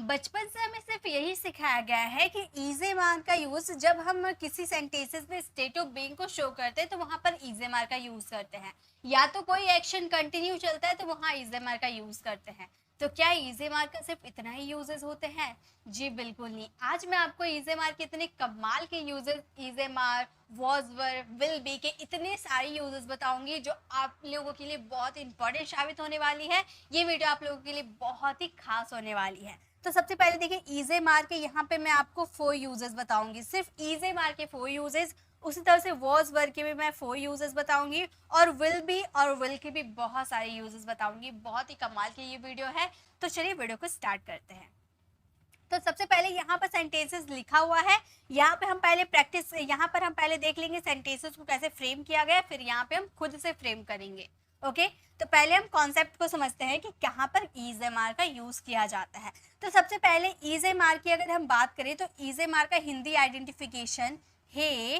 बचपन से हमें सिर्फ यही सिखाया गया है कि इजे मार का यूज जब हम किसी सेंटेंसेस में स्टेट ऑफ बीइंग को शो करते हैं तो वहां पर इजे मार का यूज करते हैं, या तो कोई एक्शन कंटिन्यू चलता है तो वहां इजे मार का यूज करते हैं। तो क्या इजे मार का सिर्फ इतना ही यूजेस होते हैं? जी बिल्कुल नहीं। आज मैं आपको इजे मार के इतने कमाल के यूजेस, इजे मार, वॉज वर, विल बी के इतने सारे यूजेस बताऊंगी जो आप लोगों के लिए बहुत इंपॉर्टेंट साबित होने वाली है। ये वीडियो आप लोगों के लिए बहुत ही खास होने वाली है। तो सबसे पहले देखिए, ईजे मार के यहाँ पे मैं आपको 4 यूजेस बताऊंगी, सिर्फ ईजे मार के 4 यूजेस। उसी तरह से वॉज वर्ड के भी मैं 4 यूजेस बताऊंगी, और विल बी और विल के भी बहुत सारे यूजेस बताऊंगी। बहुत ही कमाल की ये वीडियो है। तो चलिए वीडियो को स्टार्ट करते हैं। तो सबसे पहले यहाँ पर सेंटेंसेस लिखा हुआ है, यहाँ पे हम पहले प्रैक्टिस, यहाँ पर हम पहले देख लेंगे सेंटेंसेस को कैसे फ्रेम किया गया, फिर यहाँ पे हम खुद से फ्रेम करेंगे। ओके, तो पहले हम कॉन्सेप्ट को समझते हैं कि कहाँ पर इजे मार का यूज किया जाता है। तो सबसे पहले इजे मार की अगर हम बात करें तो इजे मार का हिंदी आइडेंटिफिकेशन हे,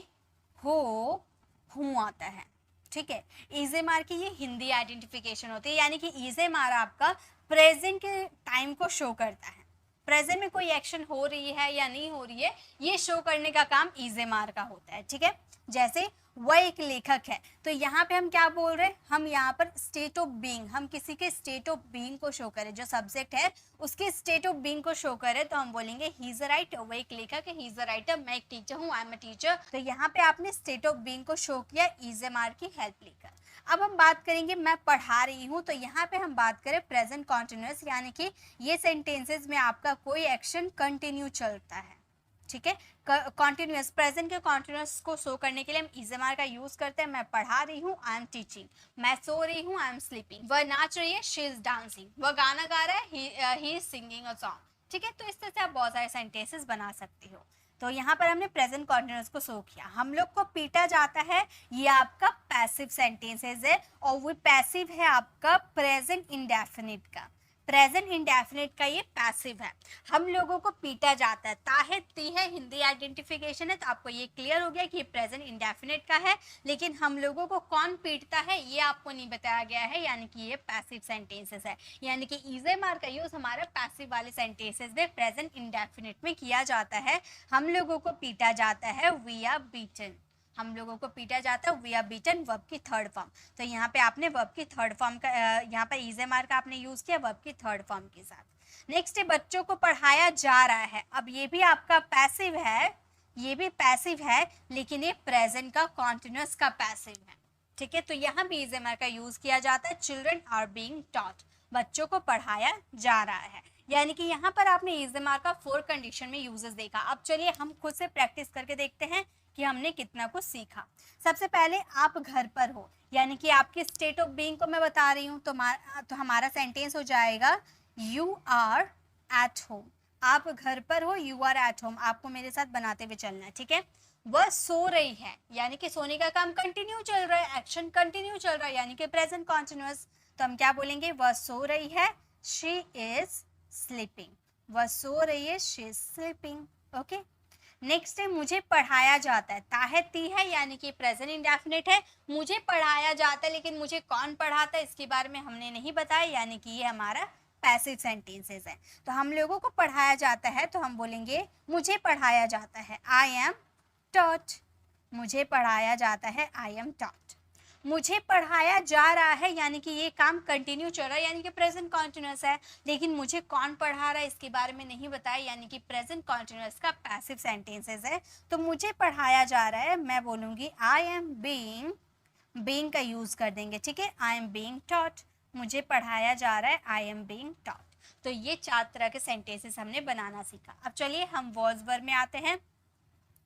हो, हूँ आता है। ठीक है, इजे मार की ये हिंदी आइडेंटिफिकेशन होती है, यानी कि इजे मार आपका प्रेजेंट के टाइम को शो करता है। प्रेजेंट में कोई एक्शन हो रही है या नहीं हो रही है, ये शो करने का काम इजे मार का होता है। ठीक है, जैसे वह एक लेखक है, तो यहाँ पे हम क्या बोल रहे हैं, हम यहाँ पर स्टेट ऑफ बीइंग, हम किसी के स्टेट ऑफ बीइंग को शो करें, जो सब्जेक्ट है उसके स्टेट ऑफ बीइंग को शो करें, तो हम बोलेंगे ही इज अ राइटर। वह एक लेखक है, ही इज अ राइटर। मैं एक टीचर हूँ, आई एम अ टीचर। तो यहाँ पे आपने स्टेट ऑफ बीइंग को शो किया इजे मार की हेल्प लेकर। अब हम बात करेंगे मैं पढ़ा रही हूँ, तो यहाँ पे हम बात करें प्रेजेंट कॉन्टिन्यूअस, यानी कि ये सेंटेंसेस में आपका कोई एक्शन कंटिन्यू चलता है। ठीक है, कॉन्टिन्यूअस, प्रेजेंट के कॉन्टिन्यूअस को शो करने के लिए हम इजेमार का यूज करते हैं। मैं पढ़ा रही हूँ, आई एम टीचिंग। मैं सो रही हूँ, आई एम स्लीपिंग। वह नाच रही है, शी इज डांसिंग। वह गाना गा रहा है, he is singing a song. ठीक है, तो इस तरह से आप बहुत सारे सेंटेंसेस बना सकते हो। तो यहाँ पर हमने प्रेजेंट कॉन्टिन्यूअस को शो किया। हम लोग को पीटा जाता है, ये आपका पैसिव सेंटेंसेस है, और वो पैसिव है आपका प्रेजेंट इंडेफिनिट का। प्रेजेंट इंडेफिनिट का ये पैसिव है। हम लोगों को पीटा जाता है, ताहे ती है हिंदी आइडेंटिफिकेशन है, तो आपको ये क्लियर हो गया कि ये प्रेजेंट इंडेफिनिट का है। लेकिन हम लोगों को कौन पीटता है ये आपको नहीं बताया गया है, यानी कि ये पैसिव सेंटेंसेस है। यानी कि इजे मार का यूज हमारा पैसिव वाले सेंटेंसेस में प्रेजेंट इंडेफिनिट में किया जाता है। हम लोगों को पीटा जाता है, वी आर बीटन। हम लोगों को पीटा जाता है, वी आर बीटन, वर्ब की थर्ड फॉर्म। तो यहाँ पे आपने वर्ब की थर्ड फॉर्म का, यहाँ पे इजे मार का आपने यूज किया वर्ब की थर्ड फॉर्म के साथ। नेक्स्ट है बच्चों को पढ़ाया जा रहा है। अब ये भी आपका पैसिव है, ये भी पैसिव है, लेकिन ये प्रेजेंट का कॉन्टिन्यूअस का पैसिव है। ठीक है, तो यहाँ भी इजे मार का यूज किया जाता है। चिल्ड्रन आर बीइंग टॉट, बच्चों को पढ़ाया जा रहा है। यानी कि यहाँ पर आपने इजे मार का 4 कंडीशन में यूजेस देखा। अब चलिए हम खुद से प्रैक्टिस करके देखते हैं कि हमने कितना कुछ सीखा। सबसे पहले आप घर पर हो, यानी कि आपके स्टेट ऑफ बीइंग को मैं बता रही हूँ, तो हमारा सेंटेंस हो जाएगा यू आर एट होम। आप घर पर हो, यू आर एट होम। आपको मेरे साथ बनाते हुए चलना है। ठीक है, वह सो रही है, यानी कि सोने का काम कंटिन्यू चल रहा है, एक्शन कंटिन्यू चल रहा है, यानी कि प्रेजेंट कॉन्टिन्यूअस। तो हम क्या बोलेंगे, वह सो रही है, शी इज स्लीपिंग। वह सो रही है, she is sleeping. Okay, next है मुझे पढ़ाया जाता है, ताहे ती है, यानी कि प्रेजेंट इंडेफिनिट है। मुझे पढ़ाया जाता है, लेकिन मुझे कौन पढ़ाता है इसके बारे में हमने नहीं बताया, यानी कि ये हमारा पैसिव सेंटेंसेस है। तो हम लोगों को पढ़ाया जाता है, तो हम बोलेंगे मुझे पढ़ाया जाता है, आई एम टॉट। मुझे पढ़ाया जाता है, आई एम टॉट। मुझे पढ़ाया जा रहा है, यानी कि ये काम कंटिन्यू चल रहा है, यानी कि प्रेजेंट कॉन्टिन्यूअस है, लेकिन मुझे कौन पढ़ा रहा है इसके बारे में नहीं बताया, यानी कि प्रेजेंट कॉन्टिन्यूअस का पैसिव सेंटेंसेस है। तो मुझे पढ़ाया जा रहा है, मैं बोलूँगी आई एम बीइंग, बीइंग का यूज कर देंगे। ठीक है, आई एम बीइंग टॉट। मुझे पढ़ाया जा रहा है, आई एम बीइंग टॉट। तो ये 4 तरह के सेंटेंसेस हमने बनाना सीखा। अब चलिए हम वॉज वर्ब में आते हैं।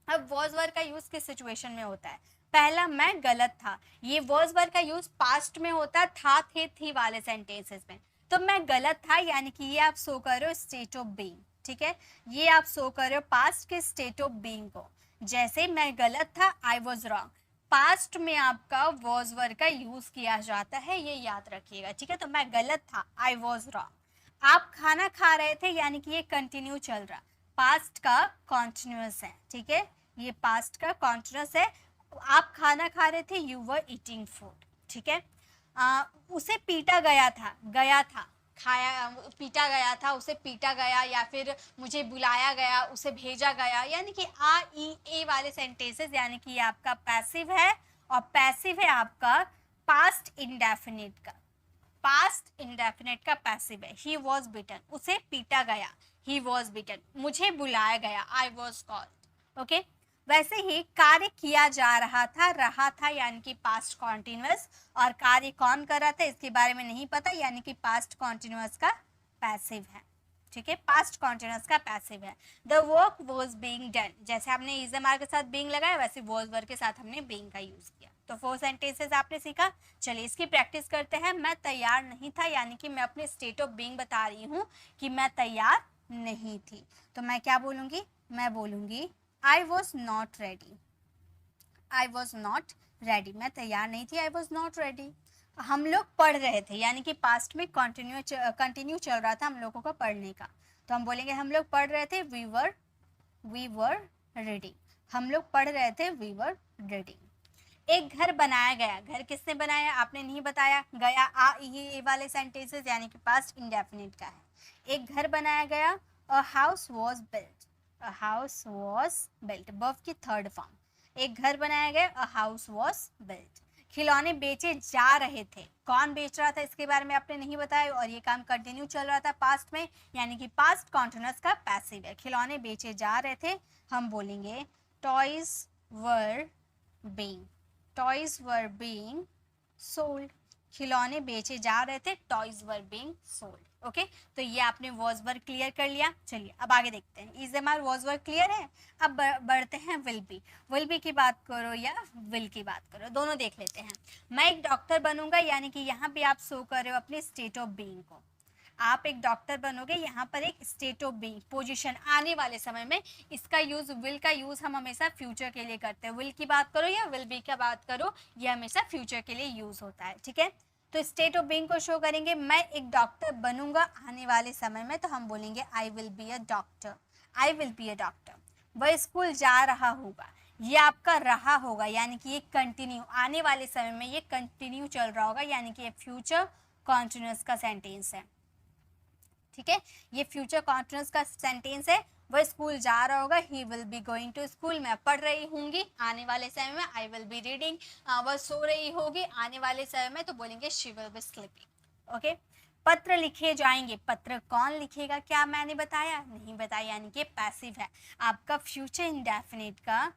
अब वॉज वर्ब का यूज किस सिचुएशन में होता है? पहला, मैं गलत था। ये वॉज वर्ब का यूज पास्ट में होता था, थे, थी वाले सेंटेंसेस में। तो मैं गलत था, यानी कि ये आप शो कर रहे हो स्टेट ऑफ बीइंग। ठीक है, ये आप शो कर रहे हो पास्ट के स्टेट ऑफ बीइंग को। जैसे मैं गलत था, आई वॉज रॉन्ग। पास्ट में आपका वॉज वर्ब का यूज किया जाता है, ये याद रखिएगा। ठीक है, तो मैं गलत था, आई वॉज रॉन्ग। आप खाना खा रहे थे, यानी कि ये कंटिन्यू चल रहा, पास्ट का कॉन्टिन्यूअस है। ठीक है, ये पास्ट का कॉन्टिन्यूअस है। आप खाना खा रहे थे, यू वर ईटिंग फूड। ठीक है, उसे पीटा गया था, गया था खाया, पीटा गया था, उसे पीटा गया, या फिर मुझे बुलाया गया, उसे भेजा गया, यानी कि आ ई ए वाले सेंटेंसेस, यानी कि ये आपका पैसिव है, और पैसिव है आपका पास्ट इंडेफिनिट का, पास्ट इंडेफिनिट का पैसिव है। ही वॉज बिटन, उसे पीटा गया, ही वॉज बिटन, मुझे बुलाया गया, आई वॉज कॉल्ड। ओके, वैसे ही कार्य किया जा रहा था यानी कि पास्ट कॉन्टिन्यूअस, और कार्य कौन कर रहा था इसके बारे में नहीं पता, यानी कि पास्ट कॉन्टिन्यूअस का पैसिव है। ठीक है, पास्ट कॉन्टिन्यूअस का पैसिव है। The work was being done, जैसे आपने इज एम आर के साथ बीइंग लगाया, वैसे वॉज वर्क के साथ हमने बीइंग का यूज किया। तो 4 सेंटेंसेस आपने सीखा। चलिए इसकी प्रैक्टिस करते हैं। मैं तैयार नहीं था, यानी कि मैं अपने स्टेट ऑफ बीइंग बता रही हूँ कि मैं तैयार नहीं थी। तो मैं क्या बोलूँगी, मैं बोलूँगी I was not ready. I was not ready. मैं तैयार नहीं थी, I was not ready. हम लोग पढ़ रहे थे, यानी कि पास्ट में कंटिन्यू चल रहा था हम लोगों का पढ़ने का, तो हम बोलेंगे हम लोग पढ़ रहे थे, we were reading. हम लोग पढ़ रहे थे, we were reading. एक घर बनाया गया, घर किसने बनाया आपने नहीं बताया, गया आ ये वाले सेंटेंसेस यानी कि पास्ट इंडेफिनिट का है। एक घर बनाया गया, a house was built, a house was built, verb की थर्ड फॉर्म, एक घर बनाया गया, a house was built। खिलौने बेचे जा रहे थे, कौन बेच रहा था इसके बारे में आपने नहीं बताया, और ये काम कंटिन्यू चल रहा था पास्ट में, यानी कि पास्ट कॉन्टिन्यूअस का पैसिव है। खिलौने बेचे जा रहे थे, हम बोलेंगे toys were being, toys were being sold, खिलौने बेचे जा रहे थे, toys were being sold. Okay, तो ये आपने वॉज वर्क क्लियर कर लिया। चलिए अब आगे देखते हैं। Is am are was work clear है। अब बढ़ते हैं विल बी। विल बी की बात करो या विल की बात करो, दोनों देख लेते हैं। मैं एक डॉक्टर बनूंगा, यानी कि यहाँ पे आप शो कर रहे हो अपने स्टेट ऑफ बीइंग को, आप एक डॉक्टर बनोगे, यहाँ पर एक स्टेट ऑफ बीइंग पोजीशन आने वाले समय में, इसका यूज विल का यूज हम हमेशा फ्यूचर के लिए करते हैं। विल की बात करो या विल बी की बात करो, ये हमेशा फ्यूचर के लिए यूज होता है। ठीक है, तो स्टेट ऑफ बीइंग को शो करेंगे, मैं एक डॉक्टर बनूंगा आने वाले समय में, तो हम बोलेंगे I will be a doctor, I will be a doctor. वह स्कूल जा रहा होगा, ये आपका रहा होगा, यानी कि ये कंटिन्यू आने वाले समय में ये कंटिन्यू चल रहा होगा, यानी कि ये फ्यूचर कॉन्टिन्यूअस का सेंटेंस है। ठीक है, ये फ्यूचर कॉन्टिन्यूअस का सेंटेंस है। वह स्कूल जा रहा होगा, he will be going to school, मैं पढ़ रही होंगी आने वाले समय में, आई विल बी रीडिंग, वह सो रही होगी आने वाले समय में, तो बोलेंगे she will be sleeping. Okay, पत्र लिखे जाएंगे, पत्र कौन लिखेगा क्या मैंने बताया नहीं बताया, यानी कि पैसिव है आपका फ्यूचर इंडेफिनिट का।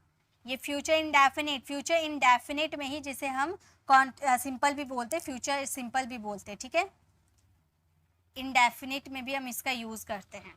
ये फ्यूचर इंडेफिनिट में ही जिसे हम सिंपल भी बोलते, फ्यूचर सिंपल भी बोलते। ठीक है, इंडेफिनिट में भी हम इसका यूज करते हैं।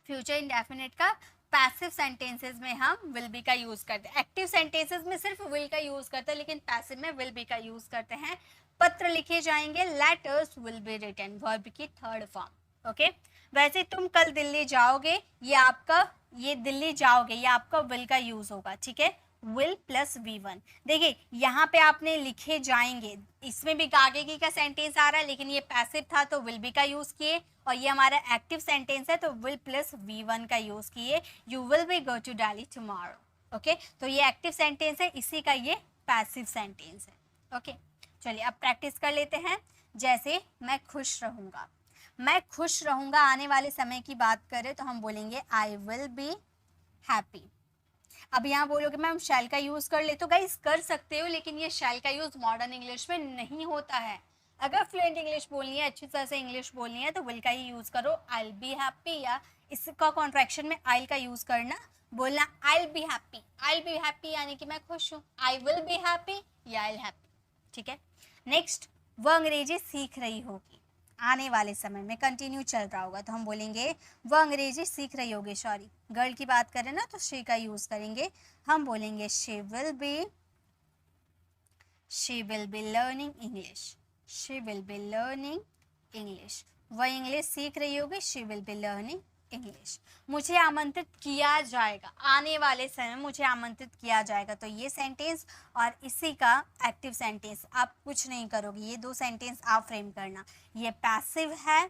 फ्यूचर इंडेफिनिट का पैसिव सेंटेंसेस में हम विल बी का यूज करते हैं। एक्टिव सेंटेंसेस में सिर्फ विल का यूज करते हैं, लेकिन पैसिव में विल बी का यूज करते हैं। पत्र लिखे जाएंगे, letters will be written, verb की थर्ड फॉर्म। ओके, वैसे तुम कल दिल्ली जाओगे, ये आपका ये दिल्ली जाओगे ये आपका विल का यूज होगा। ठीक है, विल प्लस V1। देखिए यहाँ पे आपने लिखे जाएंगे, इसमें भी आगे का सेंटेंस आ रहा है, लेकिन ये पैसिव था तो विल बी का यूज किए, और ये हमारा एक्टिव सेंटेंस है तो विल प्लस V1 का यूज किए। You will be go to Delhi tomorrow. Okay, तो ये एक्टिव सेंटेंस है, इसी का ये पैसिव सेंटेंस है। ओके, चलिए अब प्रैक्टिस कर लेते हैं। जैसे मैं खुश रहूंगा, मैं खुश रहूंगा आने वाले समय की बात करें तो हम बोलेंगे आई विल बी हैप्पी। अब यहाँ बोलोगे मैम शैल का यूज कर ले, तो गाइस कर सकते हो, लेकिन ये शैल का यूज मॉडर्न इंग्लिश में नहीं होता है। अगर फ्लुएंट इंग्लिश बोलनी है, अच्छी तरह से इंग्लिश बोलनी है, तो विल का ही यूज करो, आई बी हैप्पी, या इसका कॉन्ट्रैक्शन में आइल का यूज करना, बोलना I be happy, I be happy यानी कि मैं खुश हूँ, आई विल बी हैप्पी या आई हैप्पी। ठीक है, नेक्स्ट, वह अंग्रेजी सीख रही होगी आने वाले समय में, कंटिन्यू चल रहा होगा, तो हम बोलेंगे वह अंग्रेजी सीख रही होगी। सॉरी, गर्ल की बात करें ना तो शी का यूज करेंगे, हम बोलेंगे she will be learning English, she will be learning English. वह इंग्लिश सीख रही होगी, she will be learning English. मुझे आमंत्रित किया जाएगा, आने वाले समय में मुझे आमंत्रित किया जाएगा, तो ये सेंटेंस और इसी का एक्टिव सेंटेंस, आप कुछ नहीं करोगे, ये दो सेंटेंस आप फ्रेम करना। ये पैसिव है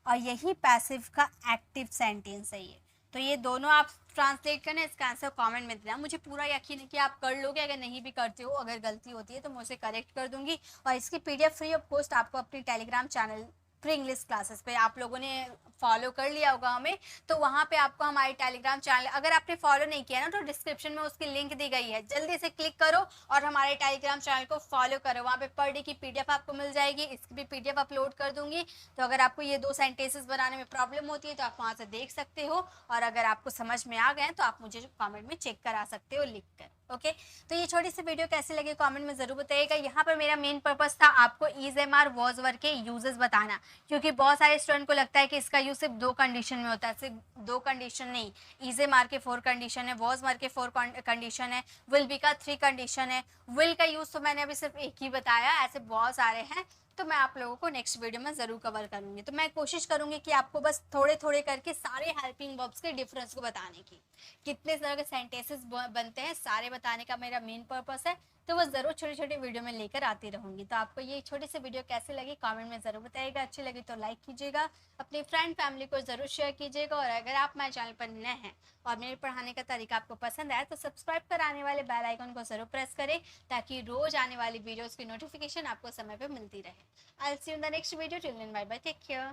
और यही पैसिव का एक्टिव सेंटेंस है ये, तो ये दोनों आप ट्रांसलेट करना, इसका आंसर कमेंट में देना। मुझे पूरा यकीन है कि आप कर लोगे, अगर नहीं भी करते हो, अगर गलती होती है तो मुझे करेक्ट कर दूंगी, और इसकी PDF फ्री ऑफ कॉस्ट आपको अपने Telegram channel free English classes पे आप लोगों ने फॉलो कर लिया होगा हमें, तो वहाँ पे आपको हमारे टेलीग्राम चैनल, अगर आपने फॉलो नहीं किया ना तो डिस्क्रिप्शन में उसकी लिंक दी गई है, जल्दी से क्लिक करो और हमारे टेलीग्राम चैनल को फॉलो करो। वहाँ पे पर डे की पीडीएफ आपको मिल जाएगी, इसकी भी पीडीएफ अपलोड कर दूंगी। तो अगर आपको ये 2 सेंटेंसेस बनाने में प्रॉब्लम होती है तो आप वहाँ से देख सकते हो, और अगर आपको समझ में आ गए तो आप मुझे कॉमेंट में चेक करा सकते हो लिख कर। ओके, तो ये छोटी सी वीडियो कैसी लगी कमेंट में जरूर बताइएगा। यहाँ पर मेरा मेन पर्पस था आपको is am are was verb के यूजेस बताना, क्योंकि बहुत सारे स्टूडेंट को लगता है कि इसका यूज सिर्फ 2 कंडीशन में होता है। सिर्फ 2 कंडीशन नहीं, इज एम आर के 4 कंडीशन है, वॉज वर्ब के 4 कंडीशन है, विल बी का 3 कंडीशन है। विल का यूज तो मैंने अभी सिर्फ एक ही बताया, ऐसे बहुत सारे हैं, तो मैं आप लोगों को नेक्स्ट वीडियो में ज़रूर कवर करूँगी। तो मैं कोशिश करूँगी कि आपको बस थोड़े थोड़े करके सारे हेल्पिंग वर्ब्स के डिफरेंस को बताने की, कितने तरह के सेंटेंसेस बनते हैं सारे बताने का मेरा मेन पर्पस है। तो वो ज़रूर छोटी छोटी वीडियो में लेकर आती रहूँगी। तो आपको ये छोटी सी वीडियो कैसे लगी कमेंट में ज़रूर बताइएगा। अच्छी लगी तो लाइक कीजिएगा, अपनी फ्रेंड फैमिली को ज़रूर शेयर कीजिएगा, और अगर आप मेरे चैनल पर नए हैं और मेरे पढ़ाने का तरीका आपको पसंद आए तो सब्सक्राइब कर आने वाले बेल आइकन को ज़रूर प्रेस करें, ताकि रोज़ आने वाली वीडियोज़ की नोटिफिकेशन आपको समय पर मिलती रहे। I'll see you in the next video. Till then, bye bye. Take care.